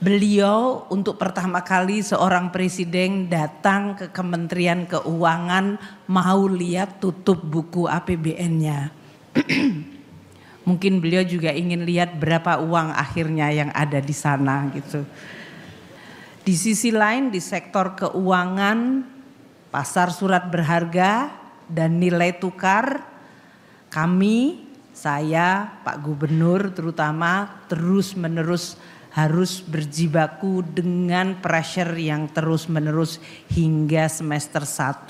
Beliau untuk pertama kali seorang presiden datang ke Kementerian Keuangan mau lihat tutup buku APBN-nya. Mungkin beliau juga ingin lihat berapa uang akhirnya yang ada di sana gitu. Di sisi lain di sektor keuangan, pasar surat berharga dan nilai tukar, saya, Pak Gubernur terutama terus-menerus harus berjibaku dengan pressure yang terus-menerus hingga semester 1.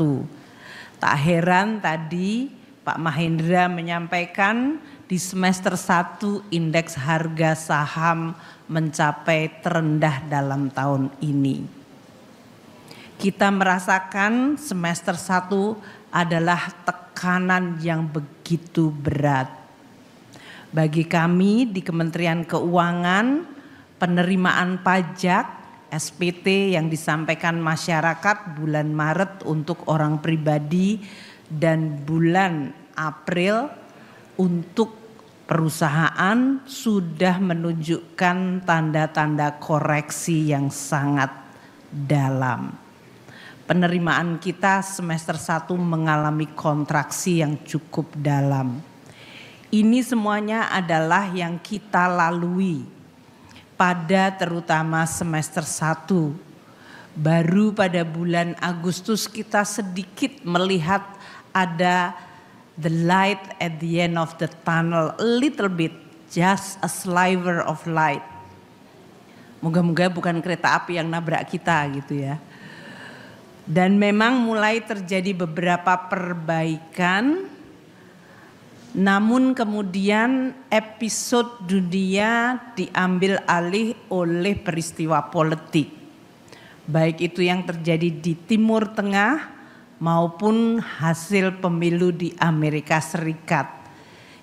Tak heran tadi Pak Mahendra menyampaikan di semester 1 indeks harga saham mencapai terendah dalam tahun ini. Kita merasakan semester 1 adalah tekanan yang begitu berat. Bagi kami di Kementerian Keuangan, penerimaan pajak SPT yang disampaikan masyarakat bulan Maret untuk orang pribadi dan bulan April untuk perusahaan sudah menunjukkan tanda-tanda koreksi yang sangat dalam. Penerimaan kita semester 1 mengalami kontraksi yang cukup dalam. Ini semuanya adalah yang kita lalui pada terutama semester 1. Baru pada bulan Agustus kita sedikit melihat ada the light at the end of the tunnel, a little bit, just a sliver of light. Moga-moga bukan kereta api yang nabrak kita gitu ya. Dan memang mulai terjadi beberapa perbaikan. Namun kemudian episode dunia diambil alih oleh peristiwa politik. Baik itu yang terjadi di Timur Tengah maupun hasil pemilu di Amerika Serikat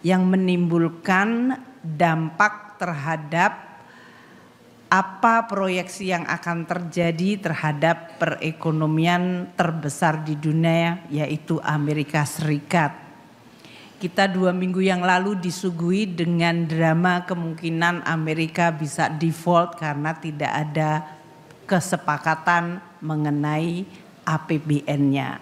yang menimbulkan dampak terhadap apa proyeksi yang akan terjadi terhadap perekonomian terbesar di dunia yaitu Amerika Serikat. Kita 2 minggu yang lalu disuguhi dengan drama kemungkinan Amerika bisa default karena tidak ada kesepakatan mengenai APBN-nya.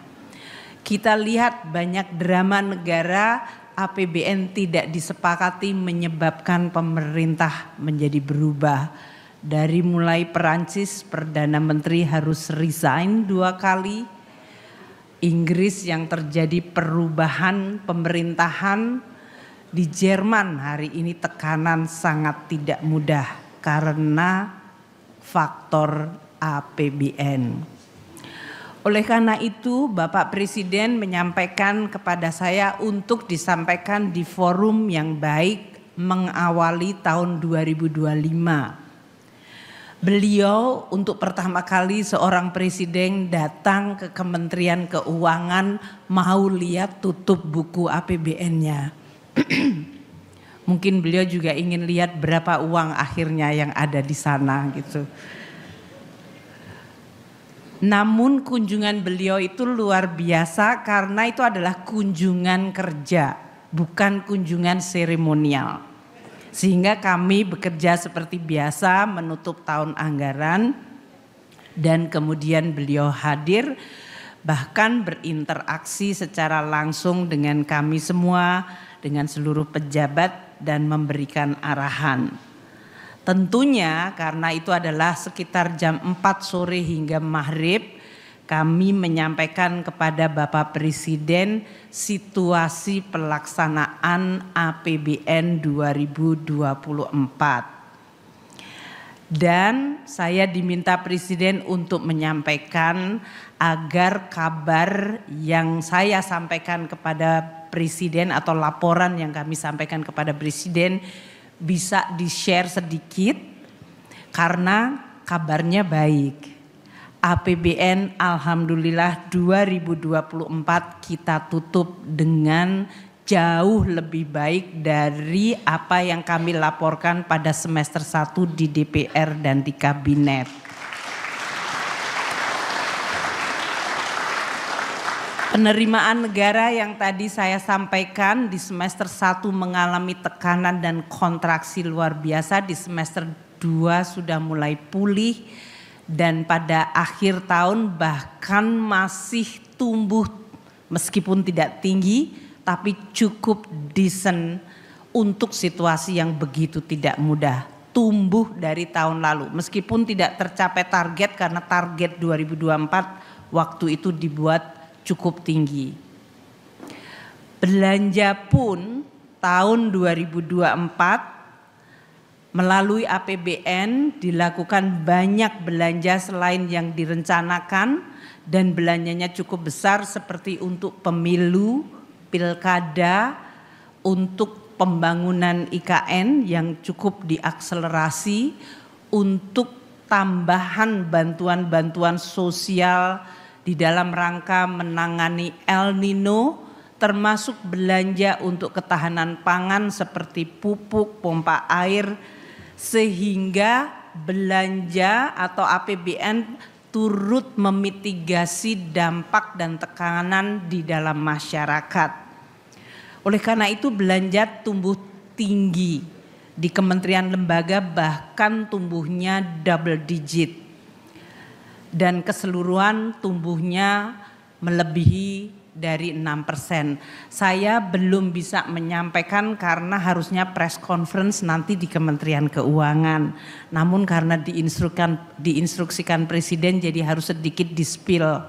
Kita lihat banyak drama negara APBN tidak disepakati menyebabkan pemerintah menjadi berubah. Dari mulai Perancis Perdana Menteri harus resign 2 kali. Inggris yang terjadi perubahan pemerintahan, di Jerman hari ini tekanan sangat tidak mudah karena faktor APBN. Oleh karena itu Bapak Presiden menyampaikan kepada saya untuk disampaikan di forum yang baik mengawali tahun 2025. Beliau untuk pertama kali seorang presiden datang ke Kementerian Keuangan mau lihat tutup buku APBN-nya. Mungkin beliau juga ingin lihat berapa uang akhirnya yang ada di sana gitu. Namun kunjungan beliau itu luar biasa karena itu adalah kunjungan kerja, bukan kunjungan seremonial. Sehingga kami bekerja seperti biasa menutup tahun anggaran dan kemudian beliau hadir bahkan berinteraksi secara langsung dengan kami semua, dengan seluruh pejabat dan memberikan arahan. Tentunya karena itu adalah sekitar jam 4 sore hingga maghrib, kami menyampaikan kepada Bapak Presiden situasi pelaksanaan APBN 2024. Dan saya diminta Presiden untuk menyampaikan agar kabar yang saya sampaikan kepada Presiden atau laporan yang kami sampaikan kepada Presiden bisa di-share sedikit karena kabarnya baik. APBN alhamdulillah 2024 kita tutup dengan jauh lebih baik dari apa yang kami laporkan pada semester 1 di DPR dan di Kabinet. Penerimaan negara yang tadi saya sampaikan di semester 1 mengalami tekanan dan kontraksi luar biasa, di semester kedua sudah mulai pulih dan pada akhir tahun bahkan masih tumbuh meskipun tidak tinggi tapi cukup decent untuk situasi yang begitu tidak mudah. Tumbuh dari tahun lalu meskipun tidak tercapai target karena target 2024 waktu itu dibuat cukup tinggi. Belanja pun tahun 2024 melalui APBN dilakukan banyak belanja selain yang direncanakan dan belanjanya cukup besar seperti untuk pemilu, pilkada, untuk pembangunan IKN yang cukup diakselerasi, untuk tambahan bantuan-bantuan sosial di dalam rangka menangani El Nino, termasuk belanja untuk ketahanan pangan seperti pupuk, pompa air, sehingga belanja atau APBN turut memitigasi dampak dan tekanan di dalam masyarakat. Oleh karena itu belanja tumbuh tinggi di kementerian lembaga bahkan tumbuhnya double digit dan keseluruhan tumbuhnya melebihi dari 6%. Saya belum bisa menyampaikan karena harusnya press conference nanti di Kementerian Keuangan. Namun karena diinstruksikan Presiden jadi harus sedikit di-spill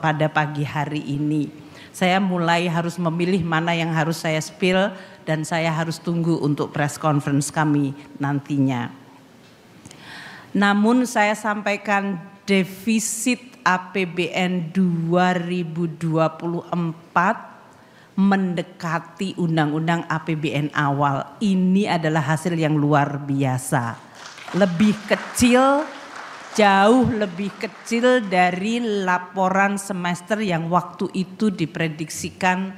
pada pagi hari ini. Saya mulai harus memilih mana yang harus saya spill dan saya harus tunggu untuk press conference kami nantinya. Namun saya sampaikan defisit APBN 2024 mendekati undang-undang APBN awal. Ini adalah hasil yang luar biasa. Lebih kecil, jauh lebih kecil dari laporan semester yang waktu itu diprediksikan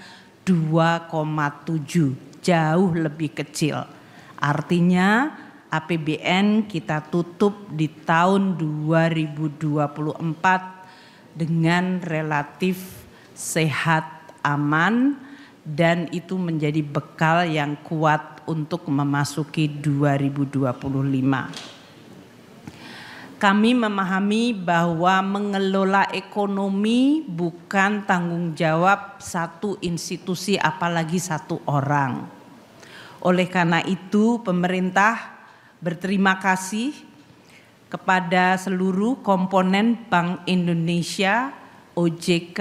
2,7. Jauh lebih kecil. Artinya APBN kita tutup di tahun 2024 dengan relatif sehat, aman, dan itu menjadi bekal yang kuat untuk memasuki 2025. Kami memahami bahwa mengelola ekonomi bukan tanggung jawab satu institusi apalagi satu orang. Oleh karena itu pemerintah berterima kasih kepada seluruh komponen Bank Indonesia, OJK,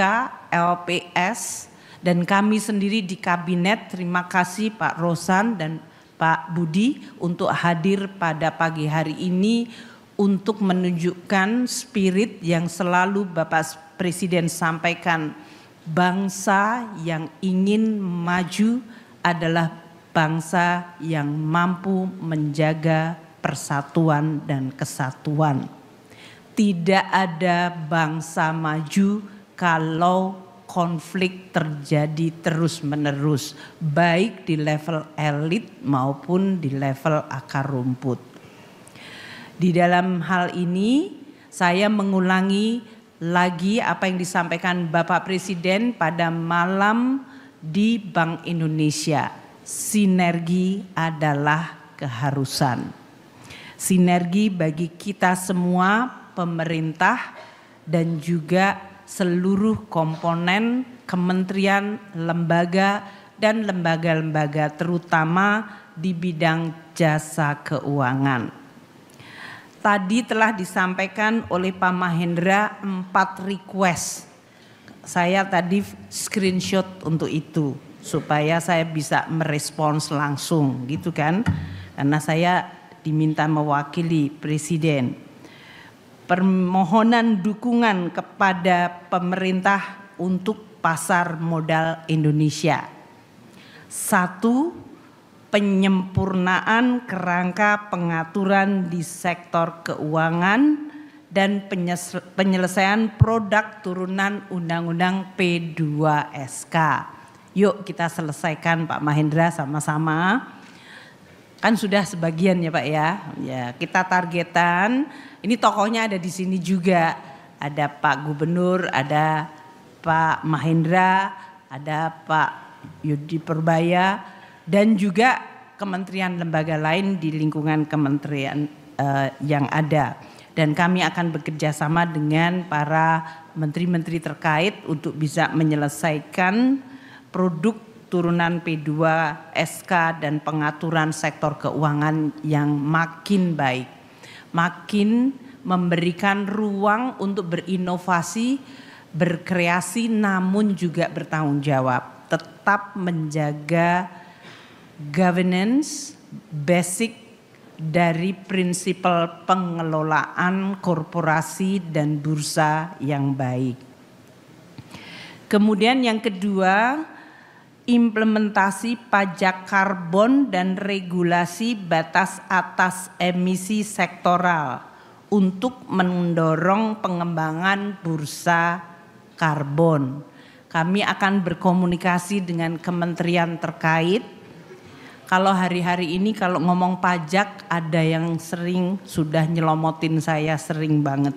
LPS, dan kami sendiri di kabinet. Terima kasih Pak Rosan dan Pak Budi untuk hadir pada pagi hari ini untuk menunjukkan spirit yang selalu Bapak Presiden sampaikan. Bangsa yang ingin maju adalah bangsa yang mampu menjaga persatuan dan kesatuan. Tidak ada bangsa maju kalau konflik terjadi terus-menerus, baik di level elit maupun di level akar rumput. Di dalam hal ini, saya mengulangi lagi apa yang disampaikan Bapak Presiden pada malam di Bank Indonesia. Sinergi adalah keharusan. Sinergi bagi kita semua, pemerintah dan juga seluruh komponen kementerian, lembaga dan lembaga-lembaga terutama di bidang jasa keuangan. Tadi telah disampaikan oleh Pak Mahendra 4 request. Saya tadi screenshot untuk itu supaya saya bisa merespons langsung gitu kan. Karena saya diminta mewakili Presiden. Permohonan dukungan kepada pemerintah untuk pasar modal Indonesia. 1. Penyempurnaan kerangka pengaturan di sektor keuangan dan penyelesaian produk turunan Undang-Undang P2SK. Yuk kita selesaikan Pak Mahendra sama-sama. Kan sudah sebagian ya Pak ya. Ya, kita targetan. Ini tokohnya ada di sini juga. Ada Pak Gubernur, ada Pak Mahendra, ada Pak Yudi Purbaya dan juga kementerian lembaga lain di lingkungan kementerian yang ada. Dan kami akan bekerja sama dengan para menteri-menteri terkait untuk bisa menyelesaikan produk turunan P2 SK dan pengaturan sektor keuangan yang makin baik, makin memberikan ruang untuk berinovasi, berkreasi namun juga bertanggung jawab, tetap menjaga governance basic dari prinsip pengelolaan korporasi dan bursa yang baik. Kemudian yang kedua, implementasi pajak karbon dan regulasi batas atas emisi sektoral untuk mendorong pengembangan bursa karbon. Kami akan berkomunikasi dengan kementerian terkait. Kalau hari-hari ini kalau ngomong pajak ada yang sering sudah nyelomotin saya sering banget.